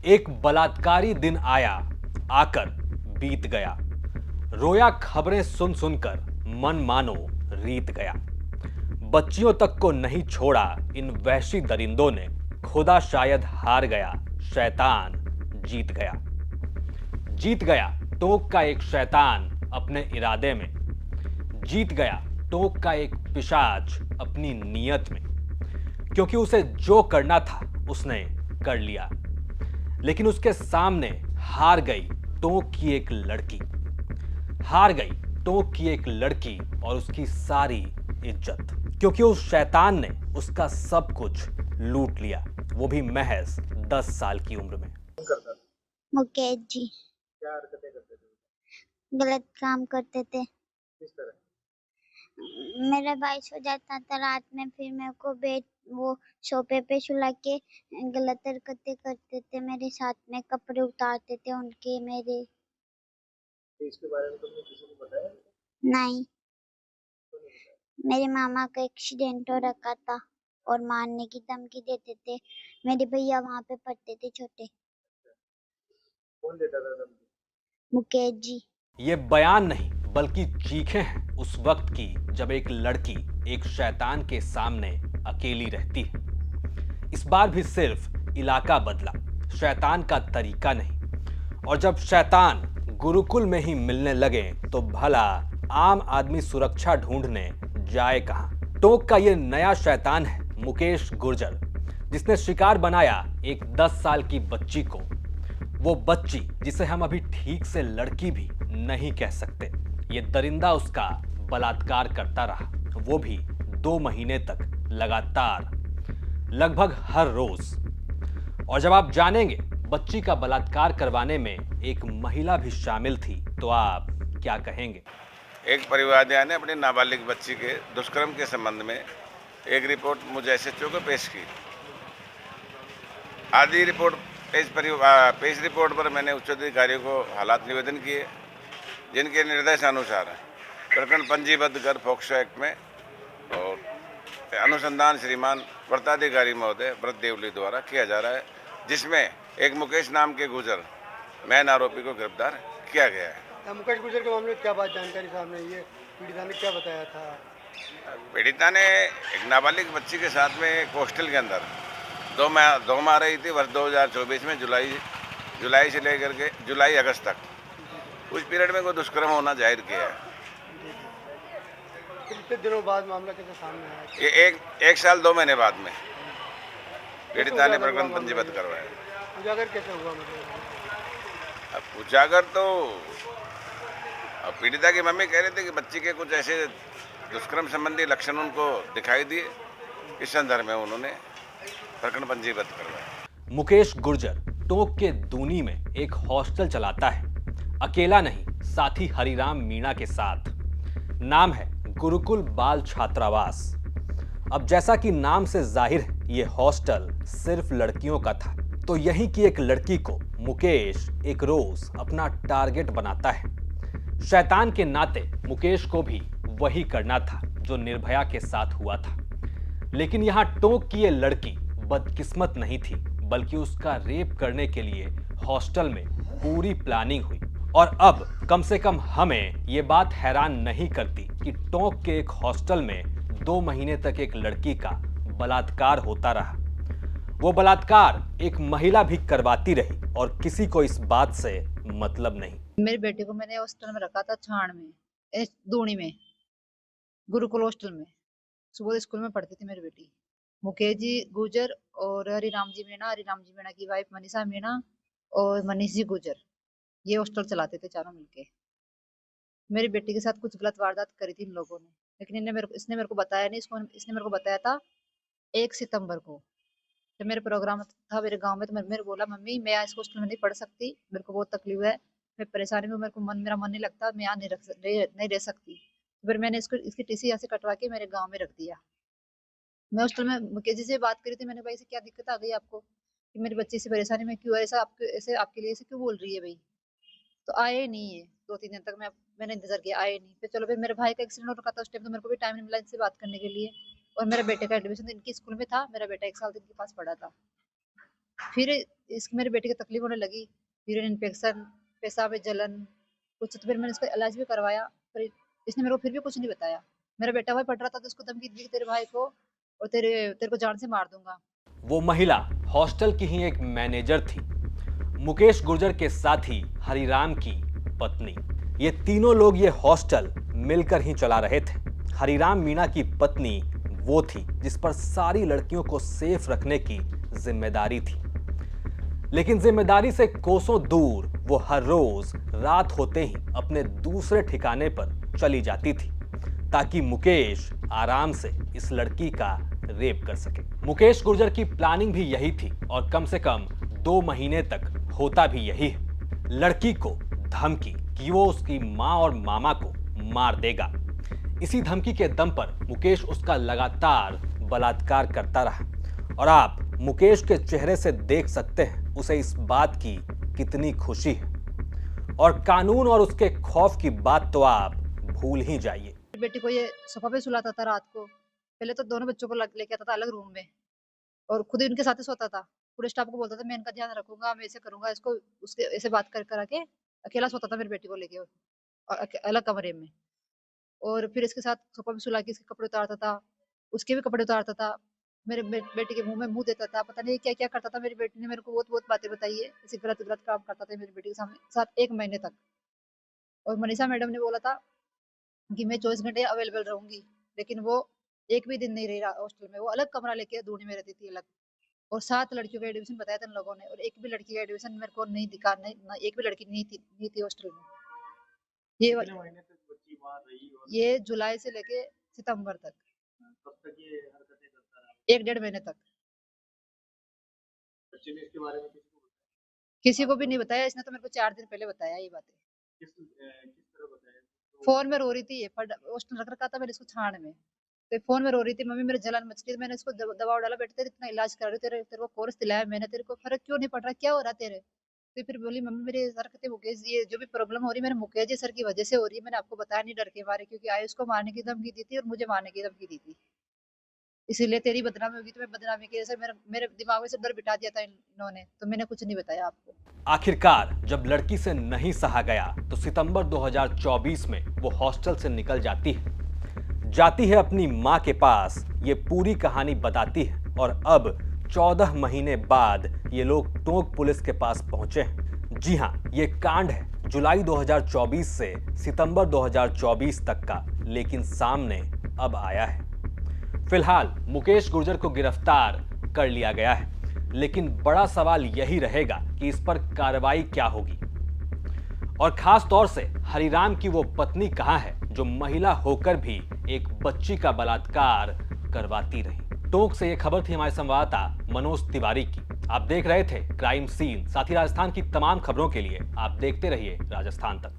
एक बलात्कारी दिन आया, आकर बीत गया। रोया खबरें सुन सुनकर मन मानो रीत गया। बच्चियों तक को नहीं छोड़ा इन वहशी दरिंदों ने। खुदा शायद हार गया, शैतान जीत गया। जीत गया टोक का एक शैतान अपने इरादे में। जीत गया टोक का एक पिशाच अपनी नीयत में। क्योंकि उसे जो करना था उसने कर लिया, लेकिन उसके सामने हार गई टोक की एक लड़की। हार गई टोक की एक लड़की और उसकी सारी इज्जत, क्योंकि उस शैतान ने उसका सब कुछ लूट लिया, वो भी महज 10 साल की उम्र में। करता था? मुकेश जी क्या हरकतें करते थे? गलत काम करते थे। किस तरह? मेरा भाई सो जाता था रात में, फिर मेरे को बेड वो सोफे पे सुला के गलत हरकतें करते थे मेरे साथ में, कपड़े उतारते थे उनके मेरे। तो इसके बारे में तुमने किसी को बताया? नहीं, क्यों नहीं बताया? मेरे मामा का एक्सीडेंट हो रखा था और मारने की धमकी देते थे। मेरे भैया वहाँ पे पढ़ते थे छोटे। कौन देता था धमकी? मुकेश जी। ये बयान नहीं बल्कि चीखें हैं उस वक्त की, जब एक लड़की एक शैतान के सामने अकेली रहती है। इस बार भी सिर्फ इलाका बदला, शैतान का तरीका नहीं। और जब शैतान गुरुकुल में ही मिलने लगे तो भला आम आदमी सुरक्षा ढूंढने जाए कहां। टोक का ये नया शैतान है मुकेश गुर्जर, जिसने शिकार बनाया एक 10 साल की बच्ची को। वो बच्ची जिसे हम अभी ठीक से लड़की भी नहीं कह सकते। ये दरिंदा उसका बलात्कार करता रहा, वो भी 2 महीने तक लगातार, लगभग हर रोज। और जब आप जानेंगे बच्ची का बलात्कार करवाने में एक महिला भी शामिल थी, तो आप क्या कहेंगे? एक परिवार ने अपनी नाबालिग बच्ची के दुष्कर्म के संबंध में एक रिपोर्ट मुझे एसएचओ को पेश की। आधी रिपोर्ट पेश रिपोर्ट पर मैंने उच्च अधिकारियों को हालात निवेदन किए, जिनके निर्देशानुसार प्रकरण पंजीबद्ध कर पॉक्सो एक्ट में और अनुसंधान श्रीमान व्रताधिकारी महोदय व्रत देवली द्वारा किया जा रहा है, जिसमें एक मुकेश नाम के गुजर मैन आरोपी को गिरफ्तार किया गया है। मुकेश गुर्जर के मामले में क्या बात जानकारी सामने आई है? पीड़िता ने क्या बताया था? पीड़िता ने एक नाबालिग बच्ची के साथ में एक हॉस्टल के अंदर दो माह रही थी वर्ष 2024 में, जुलाई से लेकर के जुलाई अगस्त तक। उस पीरियड में कोई दुष्कर्म होना जाहिर किया है। कितने दिनों बाद मामला कैसे सामने आया? ये एक साल 2 महीने बाद में पीड़िता ने प्रकरण पंजीबद्ध करवाया। उजागर कैसे हुआ? मतलब अब उजागर तो पीड़िता की मम्मी कह रही थी कि बच्ची के कुछ ऐसे दुष्कर्म संबंधी लक्षण उनको दिखाई दिए, इस संदर्भ में उन्होंने प्रकरण पंजीबद्ध करवाया। मुकेश गुर्जर टोक के दूनी में एक हॉस्टल चलाता है, अकेला नहीं, साथी हरिराम मीणा के साथ। नाम है गुरुकुल बाल छात्रावास। अब जैसा कि नाम से जाहिर है ये हॉस्टल सिर्फ लड़कियों का था, तो यहीं की एक लड़की को मुकेश एक रोज अपना टारगेट बनाता है। शैतान के नाते मुकेश को भी वही करना था जो निर्भया के साथ हुआ था। लेकिन यहां टोक की ये लड़की बदकिस्मत नहीं थी, बल्कि उसका रेप करने के लिए हॉस्टल में पूरी प्लानिंग हुई। और अब कम से कम हमें ये बात हैरान नहीं करती कि टोक के एक हॉस्टल में 2 महीने तक एक लड़की का बलात्कार होता रहा। वो बलात्कार एक महिला भी करवाती रही और किसी को इस बात से मतलब नहीं। मेरे बेटे को मैंने हॉस्टल में रखा था, छाण में, दूनी में, गुरुकुल हॉस्टल में। सुबह स्कूल में पढ़ती थी मेरी बेटी। मुकेश जी गुजर और हरिराम जी मीणा की वाइफ मनीषा मीणा और मनीष जी गुजर, ये हॉस्टल चलाते थे चारों मिलके। मेरी बेटी के साथ कुछ गलत वारदात करी थी इन लोगों ने, लेकिन इसने मेरे को बताया नहीं। इसने मेरे को बताया था 1 सितंबर को, जब मेरे प्रोग्राम था मेरे गांव में। तो मेरे बोला, मम्मी मैं इस हॉस्टल में नहीं पढ़ सकती, मेरे को बहुत तकलीफ है, मैं परेशानी में, मेरा मन नहीं लगता, मैं यहाँ नहीं रह सकती। फिर मैंने इसकी टीसी यहाँ से कटवा के मेरे गाँव में रख दिया। मैं हॉस्टल में मुकेश जी से बात करी थी, मैंने, भाई से क्या दिक्कत आ गई आपको कि मेरी बच्ची से परेशानी में क्यों ऐसा आपके लिए ऐसे क्यों बोल रही है भाई? तो आए नहीं है 2-3 दिन तक। मैंने इंतजार किया, आए नहीं। फिर चलो, फिर मेरे भाई का एक्सीडेंट हो रखा था उस टाइम, तो मेरे को भी टाइम नहीं मिला इनसे बात करने के लिए। और मेरे बेटे का एडमिशन इनकी स्कूल में था, मेरा बेटा 1 साल इनके पास पढ़ा था। फिर मेरे बेटे की तकलीफ होने लगी, फिर इन्फेक्शन, पेशाब में जलन कुछ, तो फिर मैंने इसका इलाज भी करवाया, फिर इसने मेरे को फिर भी कुछ नहीं बताया। मेरा बेटा वही पढ़ रहा था तो उसको धमकी दी कि तेरे भाई को और तेरे तेरे को जान से मार दूंगा। वो महिला हॉस्टल की ही एक मैनेजर थी, मुकेश गुर्जर के साथी हरिराम की पत्नी। ये तीनों लोग ये हॉस्टल मिलकर ही चला रहे थे। हरिराम मीणा की पत्नी वो थी जिस पर सारी लड़कियों को सेफ रखने की जिम्मेदारी थी, लेकिन जिम्मेदारी से कोसों दूर वो हर रोज रात होते ही अपने दूसरे ठिकाने पर चली जाती थी ताकि मुकेश आराम से इस लड़की का रेप कर सके। मुकेश गुर्जर की प्लानिंग भी यही थी और कम से कम 2 महीने तक होता भी यही है। लड़की को धमकी कि वो उसकी मां और मामा को मार देगा। इसी धमकी के दम पर मुकेश उसका लगातार बलात्कार करता रहा और आप मुकेश के चेहरे से देख सकते हैं उसे इस बात की कितनी खुशी है। और कानून और उसके खौफ की बात तो आप भूल ही जाइए। बेटी को ये सोफा पे सुलाता था रात को, पहले तो दोनों बच्चों को लेके आता था अलग रूम में और खुद ही उनके साथ ही सोता था। पूरे स्टाफ को बोलता था मैं इनका ध्यान रखूंगा, मैं ऐसे करूंगा, इसको उसके ऐसे बात कर के अकेला सोता था मेरी बेटी को लेके और अलग कमरे में। और फिर इसके साथ सोफा पे सुला के इसके कपड़े उतारता था, उसके भी कपड़े उतारता था, मेरे बेटी के मुंह में मुंह देता था, पता नहीं क्या क्या करता था। मेरी बेटी ने मेरे को बहुत बहुत बातें बताई है, ऐसे गलत गलत काम करता था मेरी बेटी के साथ 1 महीने तक। और मनीषा मैडम ने बोला था कि मैं 24 घंटे अवेलेबल रहूंगी, लेकिन वो एक भी दिन नहीं रही हॉस्टल में। वो अलग कमरा लेके दूनी में रहती थी अलग, और 7 लड़कियों का एडमिशन बताया था इन लोगों ने और एक भी लड़की का एडमिशन मेरे को नहीं दिखा, नहीं ना एक भी लड़की नहीं थी हॉस्टल में। ये कितने महीने तक बच्ची वहाँ रही और ये जुलाई से लेके सितंबर तक, कब तक ये हरकतें करता रहा? 1 डेढ़ महीने तक। बच्चे ने इसके बारे में किसी को बताया? किसी को भी नहीं बताया, इसने तो मेरे को 4 दिन पहले बताया ये बातें। किस तरह बताया? तो फोन में रो रही थी, ये हॉस्टल रख रखा था मैंने इसको छान में, तो फोन में रो रही थी, मम्मी मेरे जलन मच रही है। मैंने इसको दबाव डाला, बेटे तेरे इतना इलाज कर रही हूँ, तेरे को कोर्स दिलाया मैंने, तेरे को फर्क क्यों नहीं पड़ रहा, क्या हो रहा तेरे? तो फिर बोली मम्मी मेरी हरकतें मुकेश, ये जो भी प्रॉब्लम हो रही है मेरे मुकेश जी सर की वजह से हो रही है, मैंने आपको बताया नहीं डर के मारे, क्योंकि आयुष को मारने की धमकी दी थी और मुझे मारने की धमकी दी थी, इसीलिए तेरी बदनामी होगी। तो मैं बदनामी की जैसे मेरे दिमाग में से डर बिठा दिया था इन्होंने, तो मैंने कुछ नहीं बताया आपको। आखिरकार जब लड़की से नहीं सहा गया तो सितंबर 2024 में वो हॉस्टल से निकल जाती है अपनी मां के पास। ये पूरी कहानी बताती है और अब 14 महीने बाद ये लोग टोंक पुलिस के पास पहुंचे हैं। जी हां, ये कांड है जुलाई 2024 से सितंबर 2024 तक का, लेकिन सामने अब आया है। फिलहाल मुकेश गुर्जर को गिरफ्तार कर लिया गया है, लेकिन बड़ा सवाल यही रहेगा कि इस पर कार्रवाई क्या होगी और खास तौर से हरिराम की वो पत्नी कहां है जो महिला होकर भी एक बच्ची का बलात्कार करवाती रही। टोंक से ये खबर थी हमारे संवाददाता मनोज तिवारी की। आप देख रहे थे क्राइम सीन। साथ ही राजस्थान की तमाम खबरों के लिए आप देखते रहिए राजस्थान तक।